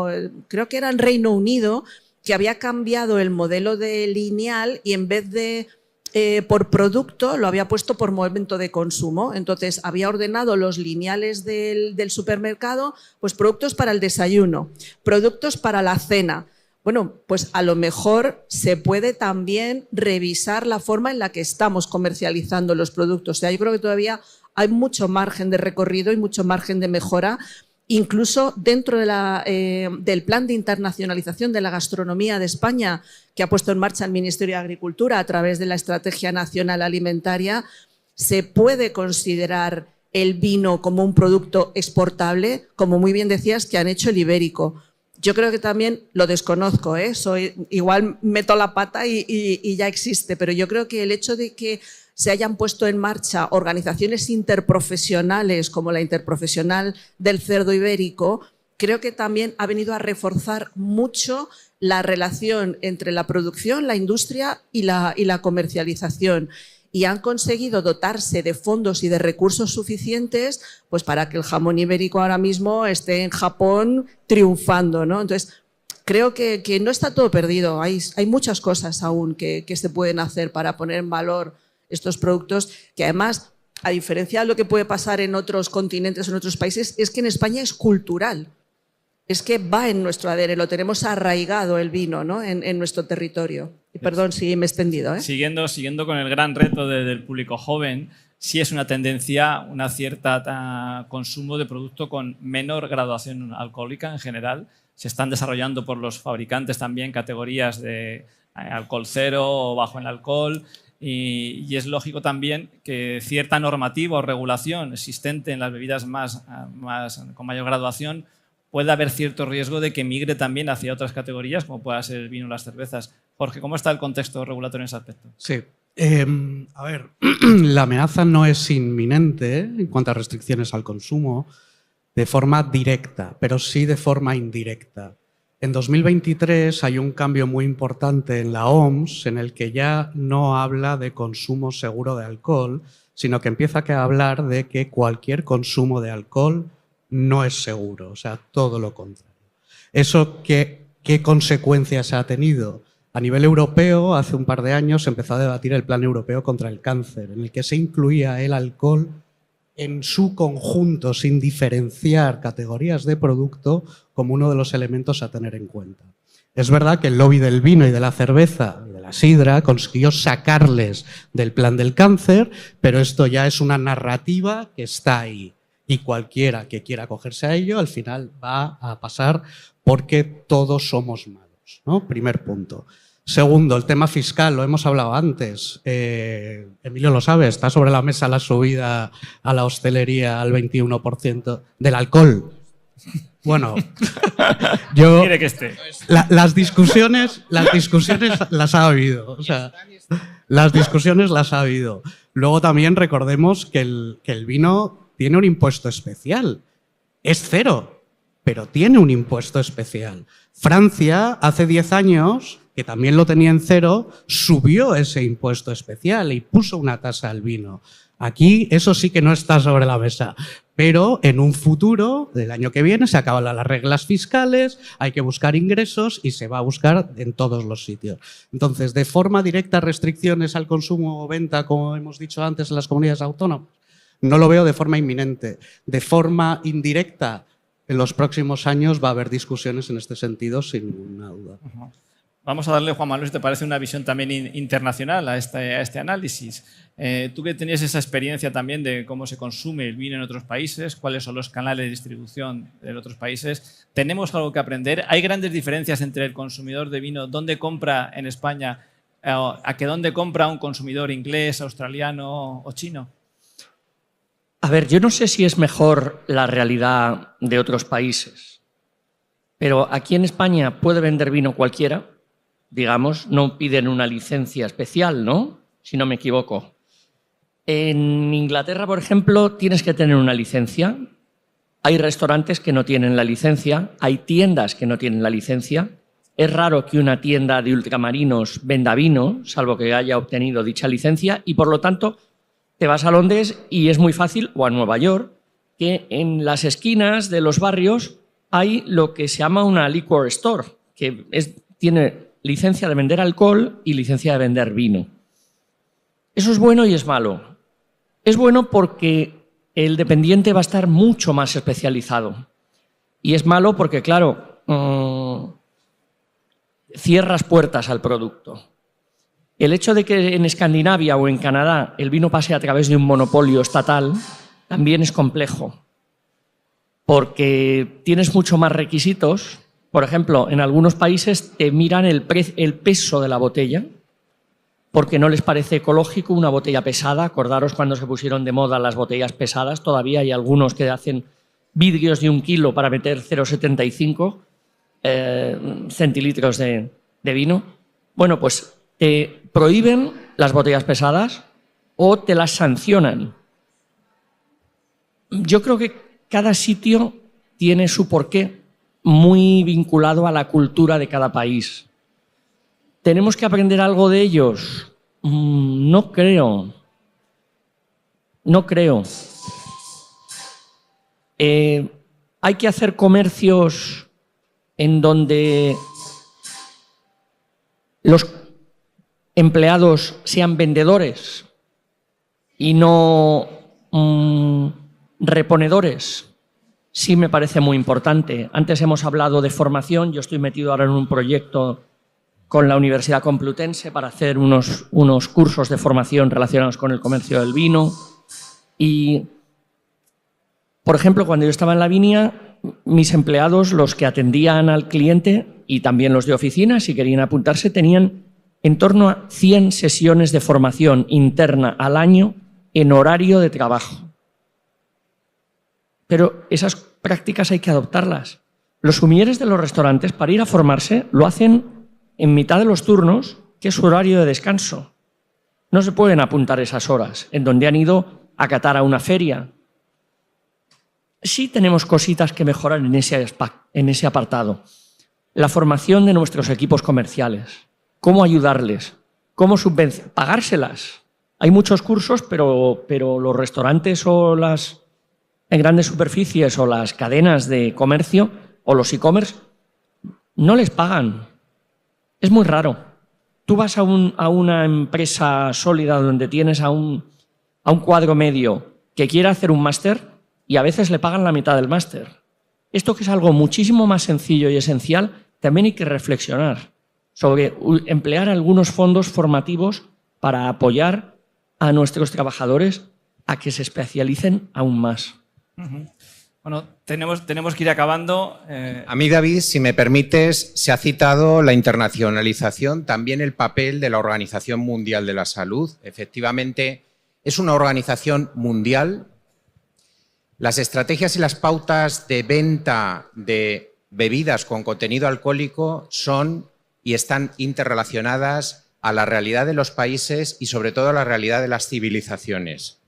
creo que era en Reino Unido, que había cambiado el modelo de lineal y en vez de por producto lo había puesto por momento de consumo. Entonces había ordenado los lineales del supermercado, pues productos para el desayuno, productos para la cena. Bueno, pues a lo mejor se puede también revisar la forma en la que estamos comercializando los productos. O sea, yo creo que todavía hay mucho margen de recorrido y mucho margen de mejora, incluso dentro del plan de internacionalización de la gastronomía de España que ha puesto en marcha el Ministerio de Agricultura a través de la Estrategia Nacional Alimentaria. Se puede considerar el vino como un producto exportable, como muy bien decías que han hecho el ibérico. Yo creo que también lo desconozco, igual meto la pata y ya existe, pero yo creo que el hecho de que se hayan puesto en marcha organizaciones interprofesionales como la Interprofesional del Cerdo Ibérico, creo que también ha venido a reforzar mucho la relación entre la producción, la industria y la comercialización. Y han conseguido dotarse de fondos y de recursos suficientes pues para que el jamón ibérico ahora mismo esté en Japón triunfando, ¿no? Entonces, creo que no está todo perdido. Hay muchas cosas aún que se pueden hacer para poner en valor estos productos, que además, a diferencia de lo que puede pasar en otros continentes o en otros países, es que en España es cultural. Es que va en nuestro ADN, lo tenemos arraigado el vino, ¿no? en nuestro territorio. Y perdón si me he extendido. Siguiendo con el gran reto del público joven, sí es una tendencia, una cierta consumo de producto con menor graduación alcohólica en general. Se están desarrollando por los fabricantes también categorías de alcohol cero o bajo en alcohol. Y es lógico también que cierta normativa o regulación existente en las bebidas con mayor graduación puede haber cierto riesgo de que migre también hacia otras categorías, como pueda ser el vino o las cervezas. Jorge, ¿cómo está el contexto regulatorio en ese aspecto? Sí. A ver, la amenaza no es inminente en cuanto a restricciones al consumo de forma directa, pero sí de forma indirecta. En 2023 hay un cambio muy importante en la OMS en el que ya no habla de consumo seguro de alcohol, sino que empieza a hablar de que cualquier consumo de alcohol no es seguro, o sea, todo lo contrario. ¿Eso qué consecuencias ha tenido? A nivel europeo, hace un par de años se empezó a debatir el Plan Europeo contra el Cáncer, en el que se incluía el alcohol en su conjunto, sin diferenciar categorías de producto, como uno de los elementos a tener en cuenta. Es verdad que el lobby del vino y de la cerveza y de la sidra consiguió sacarles del Plan del Cáncer, pero esto ya es una narrativa que está ahí. Y cualquiera que quiera acogerse a ello, al final va a pasar porque todos somos malos, ¿no? Primer punto. Segundo, el tema fiscal, lo hemos hablado antes. Emilio lo sabe, está sobre la mesa la subida a la hostelería al 21% del alcohol. Bueno, yo... Quiere que esté. Las discusiones las ha habido. O sea, las discusiones las ha habido. Luego también recordemos que el vino tiene un impuesto especial. Es cero, pero tiene un impuesto especial. Francia, hace 10 años, que también lo tenía en cero, subió ese impuesto especial y puso una tasa al vino. Aquí eso sí que no está sobre la mesa, pero en un futuro, del año que viene, se acaban las reglas fiscales, hay que buscar ingresos y se va a buscar en todos los sitios. Entonces, de forma directa, restricciones al consumo o venta, como hemos dicho antes, en las comunidades autónomas, no lo veo de forma inminente. De forma indirecta, en los próximos años va a haber discusiones en este sentido, sin ninguna duda. Vamos a darle, Juan Manuel, si te parece, una visión también internacional a este análisis. Tú que tenías esa experiencia también de cómo se consume el vino en otros países, cuáles son los canales de distribución de otros países, ¿tenemos algo que aprender? ¿Hay grandes diferencias entre el consumidor de vino, dónde compra en España, a que dónde compra un consumidor inglés, australiano o chino? A ver, yo no sé si es mejor la realidad de otros países, pero aquí en España puede vender vino cualquiera, digamos, no piden una licencia especial, ¿no? Si no me equivoco. En Inglaterra, por ejemplo, tienes que tener una licencia. Hay restaurantes que no tienen la licencia, hay tiendas que no tienen la licencia. Es raro que una tienda de ultramarinos venda vino, salvo que haya obtenido dicha licencia, y por lo tanto te vas a Londres y es muy fácil, o a Nueva York, que en las esquinas de los barrios hay lo que se llama una liquor store, que tiene licencia de vender alcohol y licencia de vender vino. Eso es bueno y es malo. Es bueno porque el dependiente va a estar mucho más especializado. Y es malo porque, claro, cierras puertas al producto. El hecho de que en Escandinavia o en Canadá el vino pase a través de un monopolio estatal también es complejo, porque tienes mucho más requisitos. Por ejemplo, en algunos países te miran el peso de la botella, porque no les parece ecológico una botella pesada. Acordaros cuando se pusieron de moda las botellas pesadas, todavía hay algunos que hacen vidrios de 1 kilo para meter 0,75 centilitros de vino. Bueno, pues te prohíben las botellas pesadas o te las sancionan. Yo creo que cada sitio tiene su porqué, muy vinculado a la cultura de cada país. ¿Tenemos que aprender algo de ellos? No creo. No creo. Hay que hacer comercios en donde los empleados sean vendedores y no reponedores, sí me parece muy importante. Antes hemos hablado de formación, yo estoy metido ahora en un proyecto con la Universidad Complutense para hacer unos cursos de formación relacionados con el comercio del vino. Y, por ejemplo, cuando yo estaba en la viña, mis empleados, los que atendían al cliente y también los de oficina, si querían apuntarse, tenían en torno a 100 sesiones de formación interna al año en horario de trabajo. Pero esas prácticas hay que adoptarlas. Los sumilleres de los restaurantes, para ir a formarse, lo hacen en mitad de los turnos, que es su horario de descanso. No se pueden apuntar esas horas en donde han ido a catar a una feria. Sí tenemos cositas que mejorar en ese apartado. La formación de nuestros equipos comerciales. Cómo ayudarles. Cómo pagárselas. Hay muchos cursos, pero los restaurantes o las en grandes superficies o las cadenas de comercio o los e-commerce no les pagan. Es muy raro. Tú vas a una empresa sólida donde tienes a un cuadro medio que quiere hacer un máster y a veces le pagan la mitad del máster. Esto, que es algo muchísimo más sencillo y esencial, también hay que reflexionar sobre emplear algunos fondos formativos para apoyar a nuestros trabajadores a que se especialicen aún más. Bueno, tenemos que ir acabando. A mí, David, si me permites, se ha citado la internacionalización, también el papel de la Organización Mundial de la Salud. Efectivamente, es una organización mundial. Las estrategias y las pautas de venta de bebidas con contenido alcohólico son y están interrelacionadas a la realidad de los países y sobre todo a la realidad de las civilizaciones.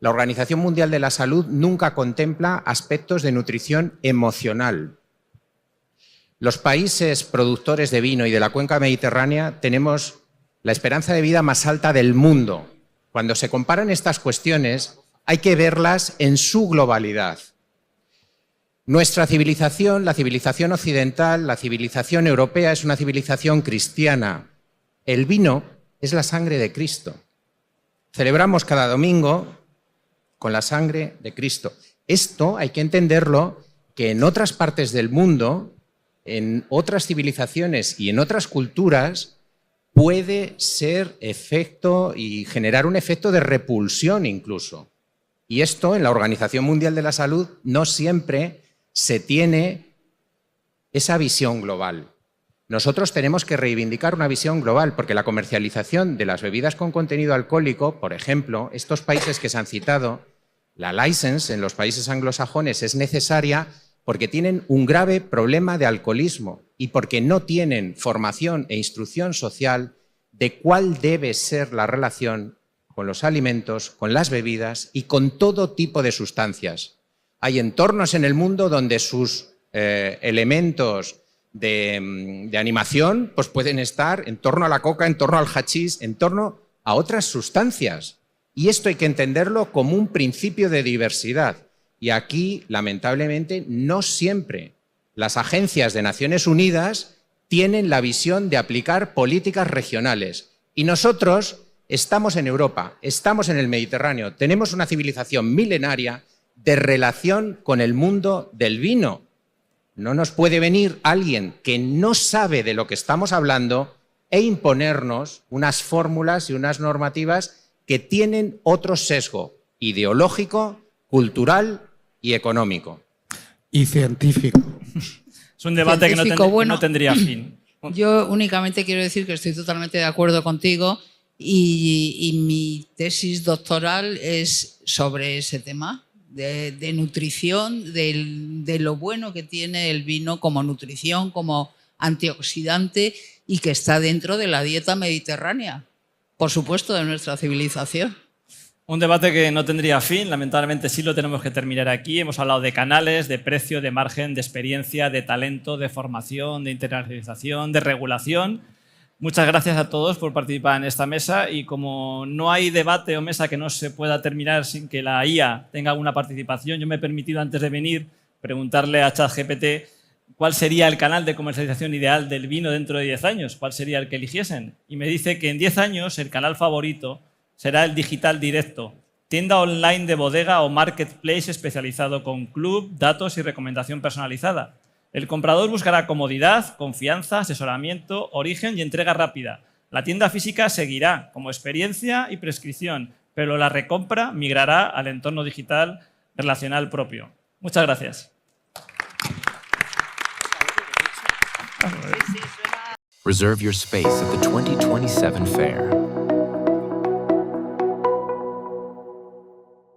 La Organización Mundial de la Salud nunca contempla aspectos de nutrición emocional. Los países productores de vino y de la cuenca mediterránea tenemos la esperanza de vida más alta del mundo. Cuando se comparan estas cuestiones, hay que verlas en su globalidad. Nuestra civilización, la civilización occidental, la civilización europea, es una civilización cristiana. El vino es la sangre de Cristo. Celebramos cada domingo con la sangre de Cristo. Esto hay que entenderlo, que en otras partes del mundo, en otras civilizaciones y en otras culturas, puede ser efecto y generar un efecto de repulsión incluso. Y esto en la Organización Mundial de la Salud no siempre se tiene esa visión global. Nosotros tenemos que reivindicar una visión global, porque la comercialización de las bebidas con contenido alcohólico, por ejemplo, estos países que se han citado, la license en los países anglosajones es necesaria porque tienen un grave problema de alcoholismo y porque no tienen formación e instrucción social de cuál debe ser la relación con los alimentos, con las bebidas y con todo tipo de sustancias. Hay entornos en el mundo donde sus elementos de animación pues pueden estar en torno a la coca, en torno al hachís, en torno a otras sustancias. Y esto hay que entenderlo como un principio de diversidad. Y aquí, lamentablemente, no siempre las agencias de Naciones Unidas tienen la visión de aplicar políticas regionales. Y nosotros estamos en Europa, estamos en el Mediterráneo, tenemos una civilización milenaria de relación con el mundo del vino. No nos puede venir alguien que no sabe de lo que estamos hablando e imponernos unas fórmulas y unas normativas que tienen otro sesgo ideológico, cultural y económico. Y científico. Es un debate que no tendría fin. Yo únicamente quiero decir que estoy totalmente de acuerdo contigo y mi tesis doctoral es sobre ese tema de nutrición, de lo bueno que tiene el vino como nutrición, como antioxidante y que está dentro de la dieta mediterránea. Por supuesto, de nuestra civilización. Un debate que no tendría fin, lamentablemente sí lo tenemos que terminar aquí. Hemos hablado de canales, de precio, de margen, de experiencia, de talento, de formación, de internacionalización, de regulación. Muchas gracias a todos por participar en esta mesa y como no hay debate o mesa que no se pueda terminar sin que la IA tenga alguna participación, yo me he permitido antes de venir preguntarle a ChatGPT cuál sería el canal de comercialización ideal del vino dentro de 10 años, cuál sería el que eligiesen. Y me dice que en 10 años el canal favorito será el digital directo, tienda online de bodega o marketplace especializado con club, datos y recomendación personalizada. El comprador buscará comodidad, confianza, asesoramiento, origen y entrega rápida. La tienda física seguirá como experiencia y prescripción, pero la recompra migrará al entorno digital relacional propio. Muchas gracias. Reserve your space at the 2027 fair.